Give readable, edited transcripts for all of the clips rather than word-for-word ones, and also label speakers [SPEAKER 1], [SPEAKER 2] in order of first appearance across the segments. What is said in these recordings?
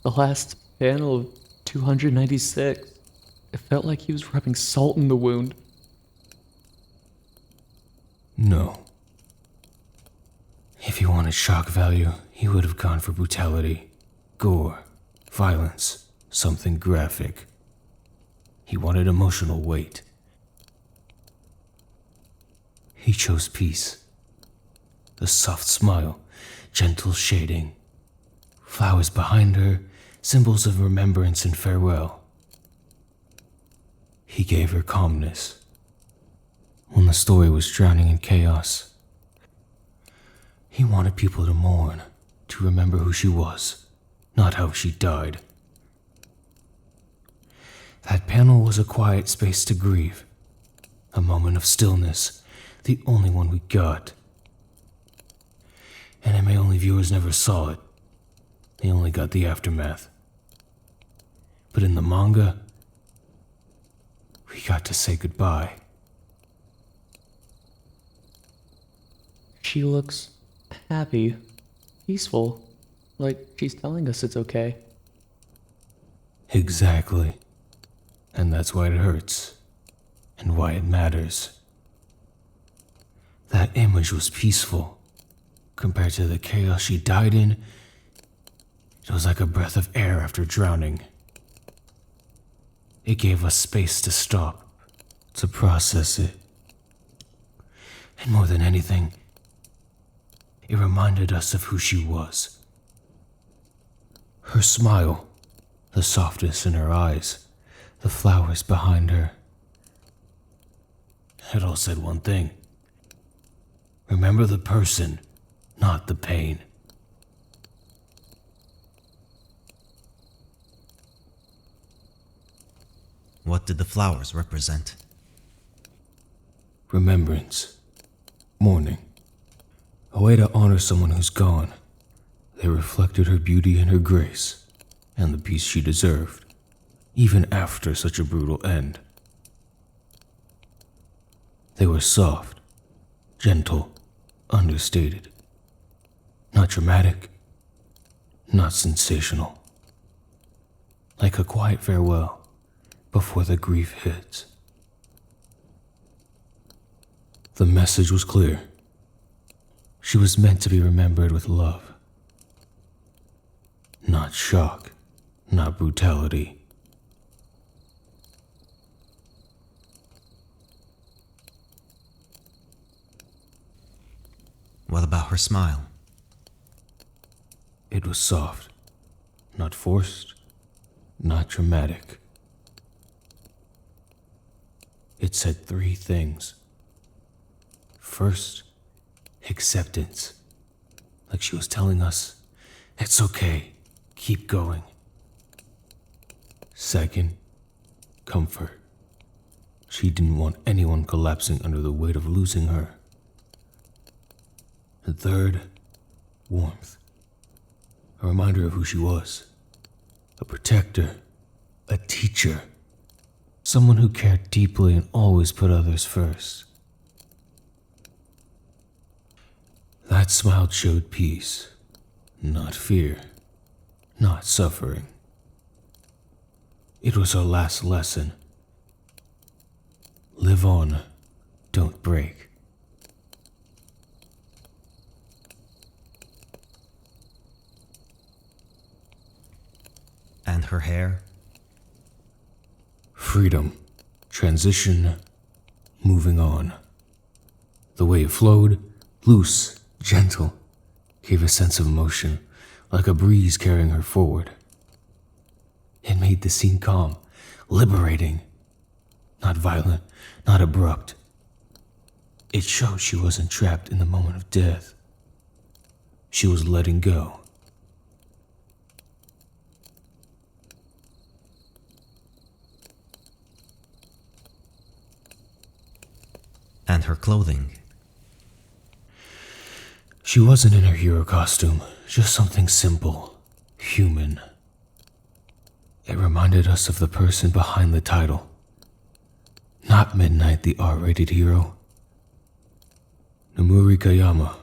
[SPEAKER 1] The last panel of 296. It felt like he was rubbing salt in the wound.
[SPEAKER 2] No. If he wanted shock value, he would have gone for brutality, gore, violence, something graphic. He wanted emotional weight. He chose peace. The soft smile, gentle shading, flowers behind her, symbols of remembrance and farewell. He gave her calmness when the story was drowning in chaos. He wanted people to mourn, to remember who she was, not how she died. That panel was a quiet space to grieve, a moment of stillness, the only one we got. Anime-only viewers never saw it. They only got the aftermath. But in the manga, we got to say goodbye.
[SPEAKER 1] She looks happy, peaceful, like she's telling us it's okay.
[SPEAKER 2] Exactly. And that's why it hurts, and why it matters. That image was peaceful. Compared to the chaos she died in, it was like a breath of air after drowning. It gave us space to stop, to process it. And more than anything, it reminded us of who she was. Her smile, the softness in her eyes, the flowers behind her. It all said one thing. Remember the person, not the pain.
[SPEAKER 3] What did the flowers represent?
[SPEAKER 2] Remembrance. Mourning. A way to honor someone who's gone. They reflected her beauty and her grace, and the peace she deserved, even after such a brutal end. They were soft, gentle, understated. Not dramatic, not sensational. Like a quiet farewell before the grief hits. The message was clear. She was meant to be remembered with love. Not shock, not brutality.
[SPEAKER 3] What about her smile?
[SPEAKER 2] It was soft, not forced, not dramatic. It said three things. First, acceptance. Like she was telling us, it's okay, keep going. Second, comfort. She didn't want anyone collapsing under the weight of losing her. And third, warmth. A reminder of who she was. A protector, a teacher. Someone who cared deeply and always put others first. That smile showed peace, not fear, not suffering. It was her last lesson. Live on, don't break.
[SPEAKER 3] And her hair?
[SPEAKER 2] Freedom, transition, moving on. The way it flowed, loose, gentle, gave a sense of motion, like a breeze carrying her forward. It made the scene calm, liberating, not violent, not abrupt. It showed she wasn't trapped in the moment of death. She was letting go.
[SPEAKER 3] And her clothing?
[SPEAKER 2] She wasn't in her hero costume, just something simple, human. It reminded us of the person behind the title. Not Midnight, the R-rated hero. Nemuri Kayama,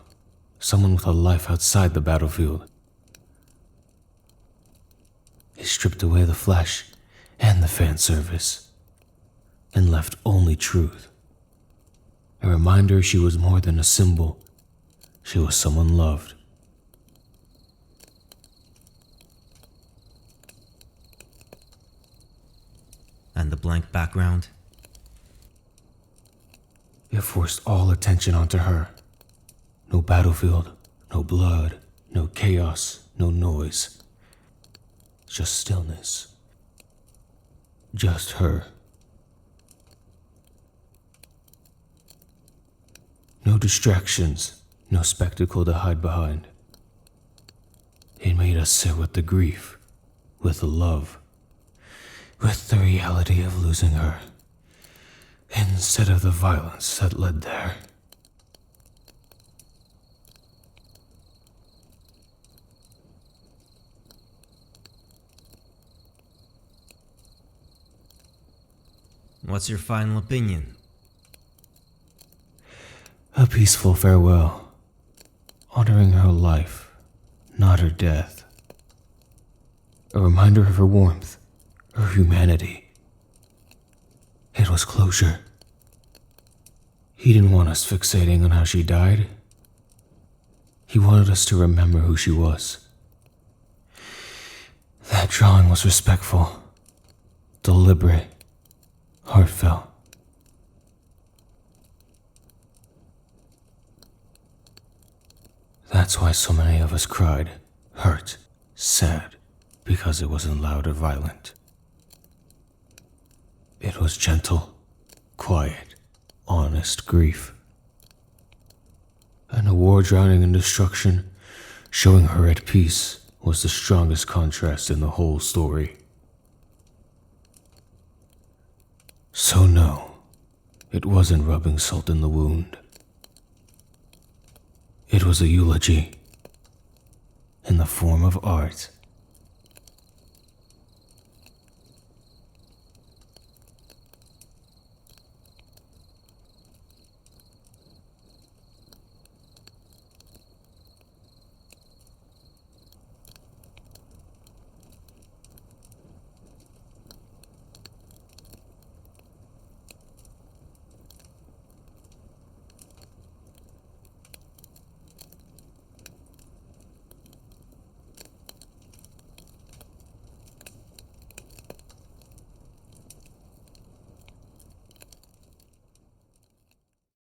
[SPEAKER 2] someone with a life outside the battlefield. It stripped away the flesh and the fan service, and left only truth. A reminder she was more than a symbol. She was someone loved.
[SPEAKER 3] And the blank background?
[SPEAKER 2] It forced all attention onto her. No battlefield, no blood, no chaos, no noise. Just stillness. Just her. No distractions, no spectacle to hide behind. It made us sit with the grief, with the love, with the reality of losing her, instead of the violence that led there.
[SPEAKER 3] What's your final opinion?
[SPEAKER 2] A peaceful farewell, honoring her life, not her death. A reminder of her warmth, her humanity. It was closure. He didn't want us fixating on how she died. He wanted us to remember who she was. That drawing was respectful, deliberate, heartfelt. That's why so many of us cried, hurt, sad, because it wasn't loud or violent. It was gentle, quiet, honest grief. And a war drowning in destruction, showing her at peace, was the strongest contrast in the whole story. So no, it wasn't rubbing salt in the wound. It was a eulogy in the form of art.